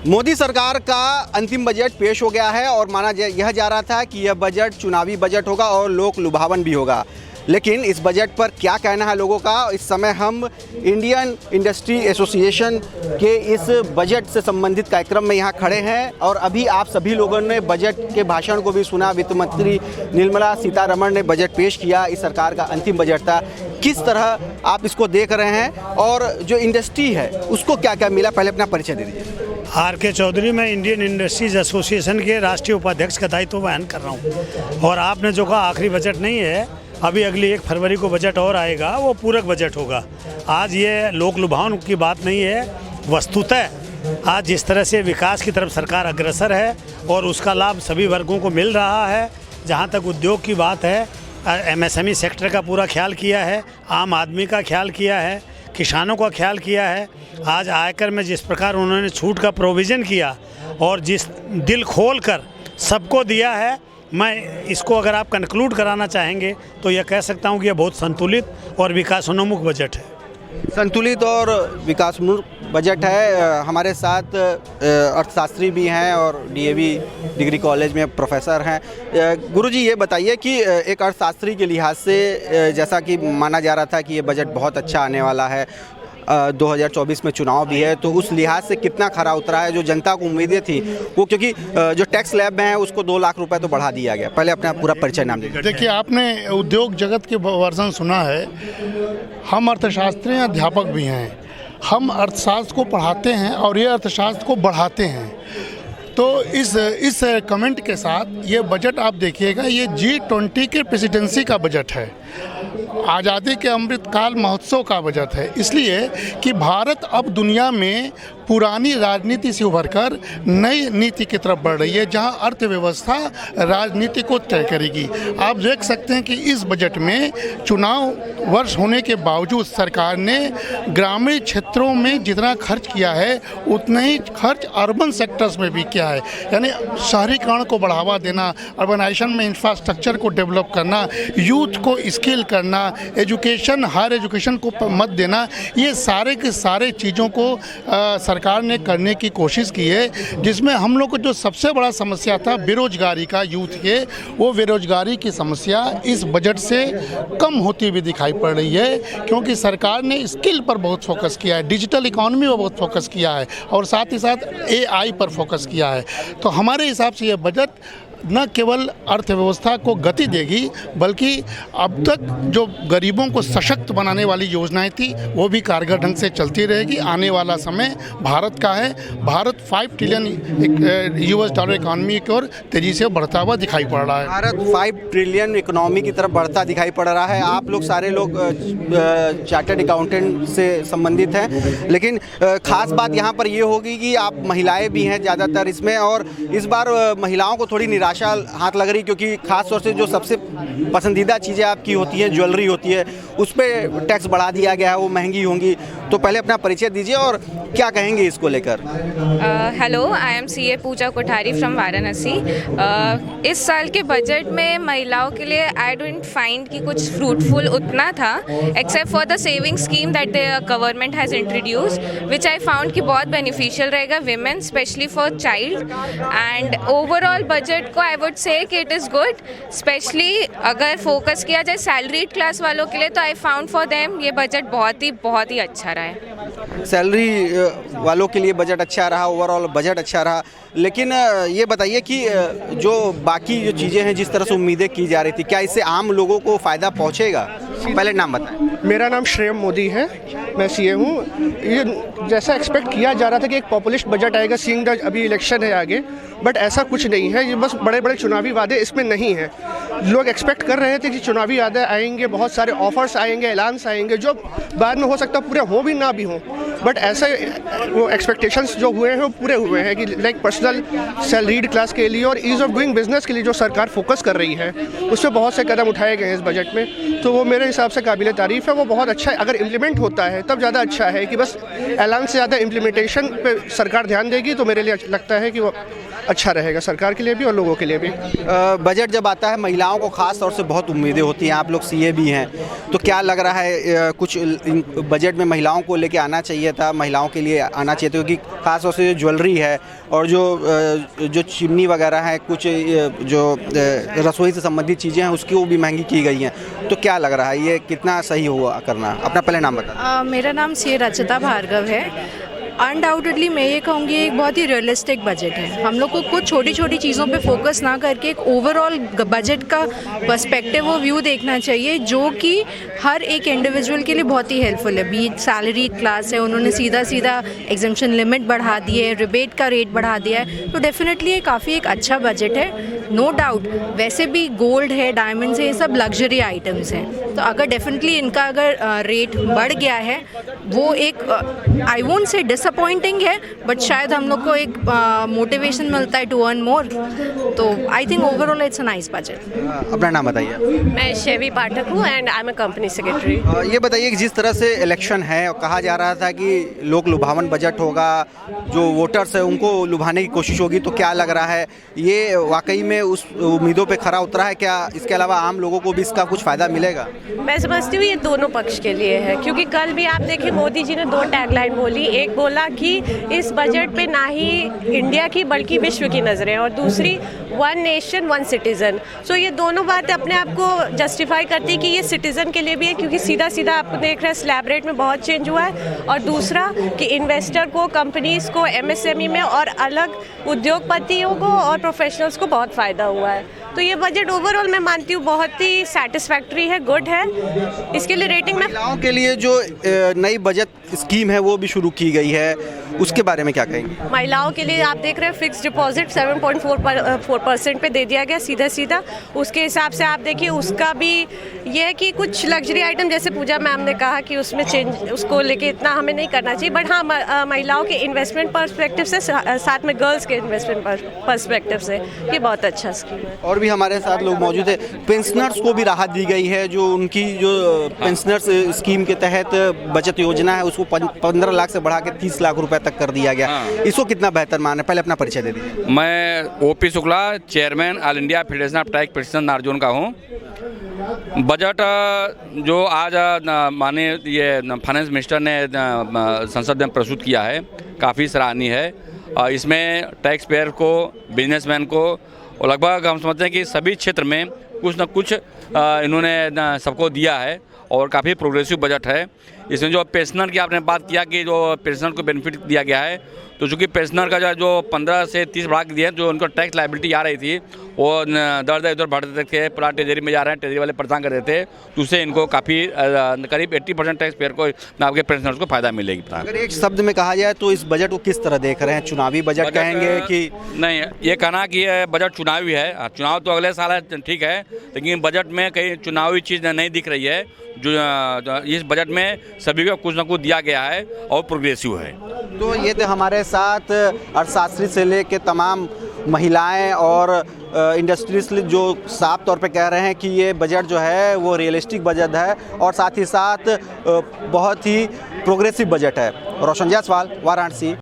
मोदी सरकार का अंतिम बजट पेश हो गया है और माना यह जा रहा था कि यह बजट चुनावी बजट होगा और लोक लुभावन भी होगा। लेकिन इस बजट पर क्या कहना है लोगों का, इस समय हम इंडियन इंडस्ट्री एसोसिएशन के इस बजट से संबंधित कार्यक्रम में यहाँ खड़े हैं और अभी आप सभी लोगों ने बजट के भाषण को भी सुना। वित्त मंत्री निर्मला सीतारमण ने बजट पेश किया, इस सरकार का अंतिम बजट था। किस तरह आप इसको देख रहे हैं और जो इंडस्ट्री है उसको क्या क्या मिला, पहले अपना परिचय दे दीजिए। आर.के. चौधरी, मैं इंडियन इंडस्ट्रीज एसोसिएशन के राष्ट्रीय उपाध्यक्ष का दायित्व बयान कर रहा हूँ। और आपने जो कहा आखिरी बजट नहीं है, अभी अगली 1 फरवरी को बजट और आएगा, वो पूरक बजट होगा। आज ये लोक लुभावन की बात नहीं है, वस्तुतः आज जिस तरह से विकास की तरफ सरकार अग्रसर है और उसका लाभ सभी वर्गों को मिल रहा है। जहाँ तक उद्योग की बात है, एमएसएमई सेक्टर का पूरा ख्याल किया है, आम आदमी का ख्याल किया है, किसानों का ख्याल किया है। आज आयकर में जिस प्रकार उन्होंने छूट का प्रोविज़न किया और जिस दिल खोल कर सबको दिया है, मैं इसको अगर आप कंक्लूड कराना चाहेंगे तो यह कह सकता हूँ कि यह बहुत संतुलित और विकासोन्मुख बजट है। संतुलित और विकासोन्मुख बजट है। हमारे साथ अर्थशास्त्री भी हैं और डीएवी डिग्री कॉलेज में प्रोफेसर हैं। गुरुजी, ये बताइए कि एक अर्थशास्त्री के लिहाज से जैसा कि माना जा रहा था कि ये बजट बहुत अच्छा आने वाला है, 2024 में चुनाव भी है, तो उस लिहाज से कितना खरा उतरा है? जो जनता को उम्मीदें थी वो, क्योंकि जो टैक्स स्लैब में है उसको 2 लाख रुपए तो बढ़ा दिया गया। पहले अपना पूरा परिचय नाम दीजिए। देखिए, आपने उद्योग जगत के वर्जन सुना है। हम अर्थशास्त्री अध्यापक भी हैं, हम अर्थशास्त्र को पढ़ाते हैं और ये अर्थशास्त्र को बढ़ाते हैं। तो इस कमेंट के साथ ये बजट आप देखिएगा, ये G20 के प्रेसिडेंसी का बजट है, आज़ादी के अमृतकाल महोत्सव का बजट है। इसलिए कि भारत अब दुनिया में पुरानी राजनीति से उभरकर नई नीति की तरफ बढ़ रही है, जहां अर्थव्यवस्था राजनीति को तय करेगी। आप देख सकते हैं कि इस बजट में चुनाव वर्ष होने के बावजूद सरकार ने ग्रामीण क्षेत्रों में जितना खर्च किया है उतना ही खर्च अर्बन सेक्टर्स में भी किया है। यानी शहरीकरण को बढ़ावा देना, अर्बनाइजेशन में इंफ्रास्ट्रक्चर को डेवलप करना, यूथ को स्किल करना, एजुकेशन, हायर एजुकेशन को मत देना, ये सारे के सारे चीज़ों को सरकार ने करने की कोशिश की है। जिसमें हम लोग को जो सबसे बड़ा समस्या था बेरोजगारी का, यूथ के, वो बेरोजगारी की समस्या इस बजट से कम होती हुई दिखाई पड़ रही है, क्योंकि सरकार ने स्किल पर बहुत फोकस किया है, डिजिटल इकोनॉमी पर बहुत फोकस किया है और साथ ही साथ AI पर फोकस किया है। तो हमारे हिसाब से ये बजट न केवल अर्थव्यवस्था को गति देगी, बल्कि अब तक जो गरीबों को सशक्त बनाने वाली योजनाएं थी वो भी कारगर ढंग से चलती रहेगी। आने वाला समय भारत का है। Bharat 5 trillion US dollar economy की ओर तेजी से बढ़ता हुआ दिखाई पड़ रहा है। भारत 5 ट्रिलियन इकोनॉमी की तरफ बढ़ता दिखाई पड़ रहा है। आप लोग सारे लोग चार्टर्ड अकाउंटेंट से संबंधित हैं, लेकिन खास बात यहाँ पर ये होगी कि आप महिलाएं भी हैं ज़्यादातर इसमें, और इस बार महिलाओं को थोड़ी निराशा हाथ लग रही, क्योंकि खास तौर से जो सबसे पसंदीदा चीज़ें आपकी होती हैं, ज्वेलरी होती है, उस पर टैक्स बढ़ा दिया गया है, वो महंगी होंगी। तो पहले अपना परिचय दीजिए और क्या कहेंगे इसको लेकर। Hello, I am CA Pooja Kothari from Varanasi. इस साल के बजट में महिलाओं के लिए आई डोंट फाइंड कि कुछ फ्रूटफुल उतना था, except for the saving scheme that the government has introduced, which I found कि बहुत बेनिफिशियल रहेगा women, specially for child. And overall budget को आई वुड से कि इट इज़ गुड, स्पेशली अगर फोकस किया जाए सैलरीड क्लास वालों के लिए, तो आई फाउंड फॉर देम ये बजट बहुत ही अच्छा रहा है। सैलरी वालों के लिए बजट अच्छा रहा, ओवरऑल बजट अच्छा रहा। लेकिन ये बताइए कि जो बाकी जो चीज़ें हैं, जिस तरह से उम्मीदें की जा रही थी, क्या इससे आम लोगों को फ़ायदा पहुँचेगा? पहले नाम बताएं। मेरा नाम श्रेयम मोदी है, मैं CA हूँ। ये जैसा एक्सपेक्ट किया जा रहा था कि एक पॉपुलिस्ट बजट आएगा, सीइंग द अभी इलेक्शन है आगे, बट ऐसा कुछ नहीं है। ये बस बड़े बड़े चुनावी वादे इसमें नहीं है। लोग एक्सपेक्ट कर रहे थे कि चुनावी वादे आएंगे, बहुत सारे ऑफर्स आएंगे, ऐलान्स आएंगे, जो बाद में हो सकता है पूरे हो भी ना भी हों, बट ऐसे वो एक्सपेक्टेशंस जो हुए हैं वो पूरे हुए हैं कि लाइक पर्सनल सैलरीड क्लास के लिए और ईज़ ऑफ डूइंग बिजनेस के लिए जो सरकार फोकस कर रही है, उस पर बहुत से कदम उठाए गए हैं इस बजट में। तो वो मेरे हिसाब से काबिल तारीफ़ है, वो बहुत अच्छा है। अगर इम्प्लीमेंट होता है तब ज़्यादा अच्छा है कि बस ऐलान से ज़्यादा इम्प्लीमेंटेशन पे सरकार ध्यान देगी, तो मेरे लिए लगता है कि वो अच्छा रहेगा सरकार के लिए भी और लोगों के लिए भी। बजट जब आता है महिलाओं को खास तौर से बहुत उम्मीदें होती हैं, आप लोग सीए भी हैं, तो क्या लग रहा है कुछ बजट में महिलाओं को लेके आना चाहिए था, महिलाओं के लिए आना चाहिए था, क्योंकि खास तौर से जो ज्वेलरी है और जो चिमनी वगैरह है, कुछ जो रसोई से संबंधित चीज़ें हैं उसकी वो भी महंगी की गई हैं, तो क्या लग रहा है ये कितना सही हुआ करना? अपना पहले नाम बता। मेरा नाम सी रचिता भार्गव है। अनडाउटेडली मैं ये कहूँगी एक बहुत ही रियलिस्टिक बजट है। हम लोग को कुछ छोटी छोटी चीज़ों पे फोकस ना करके एक ओवरऑल बजट का पर्सपेक्टिव और व्यू देखना चाहिए, जो कि हर एक इंडिविजुअल के लिए बहुत ही हेल्पफुल है। बी सैलरी क्लास है, उन्होंने सीधा एग्जेम्पशन लिमिट बढ़ा दी है, रिबेट का रेट बढ़ा दिया है, तो डेफिनेटली ये काफ़ी एक अच्छा बजट है, नो डाउट। वैसे भी गोल्ड है, डायमंड्स है, ये सब लग्जरी आइटम्स हैं, तो अगर डेफिनेटली इनका अगर रेट बढ़ गया है, वो एक आई वोंट से डिसअपॉइंटिंग है, बट शायद हम लोग को एक मोटिवेशन मिलता है टू अर्न मोर। तो I think overall it's a nice budget. अपना नाम बताइए। मैं शेवी पाठक हूँ and I am a company secretary. ये बताइए कि जिस तरह से इलेक्शन है और कहा जा रहा था कि लोक लुभावन बजट होगा, जो वोटर्स है उनको लुभाने की कोशिश होगी, तो क्या लग रहा है ये वाकई में उस उम्मीदों पे खरा उतरा है क्या? इसके अलावा आम लोगों को भी इसका कुछ फ़ायदा मिलेगा? मैं समझती हूँ ये दोनों पक्ष के लिए है, क्योंकि कल भी आप देखें मोदी जी ने 2 टैगलाइन बोली। एक बोला कि इस बजट पे ना ही इंडिया की बल्कि विश्व की नज़रें, और दूसरी 1 नेशन 1 सिटीज़न। सो ये दोनों बातें अपने आप को जस्टिफाई करती कि ये सिटीज़न के लिए भी है, क्योंकि सीधा आप देख रहे हैं स्लैब रेट में बहुत चेंज हुआ है, और दूसरा कि इन्वेस्टर को, कंपनीज़ को, MSME में और अलग उद्योगपतियों को और प्रोफेशनल्स को बहुत फ़ायदा हुआ है। तो ये बजट ओवरऑल मैं मानती हूँ बहुत ही सेटिस्फैक्ट्री है, गुड है। इसके लिए रेटिंग में महिलाओं के लिए जो नई बजट स्कीम है वो भी शुरू की गई है, उसके बारे में क्या कहेंगे? महिलाओं के लिए आप देख रहे हैं फिक्स डिपॉजिट 7.4% पे दे दिया गया सीधा। उसके हिसाब से आप देखिए उसका भी ये है कि कुछ लग्जरी आइटम जैसे पूजा मैम ने कहा कि उसमें चेंज, उसको लेके इतना हमें नहीं करना चाहिए, बट हाँ महिलाओं के इन्वेस्टमेंट पर्सपेक्टिव से, साथ में गर्ल्स के इन्वेस्टमेंट पर्सपेक्टिव से ये बहुत अच्छा स्कीम है। और भी हमारे साथ लोग मौजूद है। पेंशनर्स को भी राहत दी गई है, जो उनकी जो पेंशनर्स स्कीम के तहत बचत योजना है उसको 15 लाख से बढ़ा के 30 लाख रुपए तक कर दिया गया। इसको कितना बेहतर माने? पहले अपना परिचय दे दीजिए। मैं OP Shukla, chairman all India federation of tax practitioners नार्जोन का हूँ। बजट जो आज माननीय ये फाइनेंस मिनिस्टर ने संसद में प्रस्तुत किया है, काफ़ी सराहनीय है। इसमें टैक्स पेयर को, बिजनेसमैन को, और लगभग हम समझते हैं कि सभी क्षेत्र में कुछ न कुछ इन्होंने सबको दिया है, और काफ़ी प्रोग्रेसिव बजट है। इसमें जो पेंशनर की आपने बात किया कि जो पेंशनर को बेनिफिट दिया गया है, तो चूँकि पेंशनर का जो 15 से 30 बढ़ा के दिए, जो उनको टैक्स लायबिलिटी आ रही थी वो दर इधर बढ़ देते थे, पूरा ट्रेजरी में जा रहे हैं, ट्रेजरी वाले परेशान कर देते थे, तो उससे इनको काफ़ी करीब 80% टैक्स पेयर को, आपके पेंशनर्स को फ़ायदा मिलेगी। अगर एक शब्द में कहा जाए तो इस बजट को किस तरह देख रहे हैं? चुनावी बजट कहेंगे कि नहीं? ये कहना कि ये बजट चुनावी है, चुनाव तो अगले साल है, ठीक है, लेकिन बजट में कहीं चुनावी चीज़ नहीं दिख रही है। जो इस बजट में सभी को कुछ न कुछ दिया गया है और प्रोग्रेसिव है। तो ये थे हमारे साथ अर्थशास्त्री से लेके तमाम महिलाएं और इंडस्ट्रियलिस्ट जो साफ तौर पे कह रहे हैं कि ये बजट जो है वो रियलिस्टिक बजट है और साथ ही साथ बहुत ही प्रोग्रेसिव बजट है। रोशन जायसवाल, वाराणसी।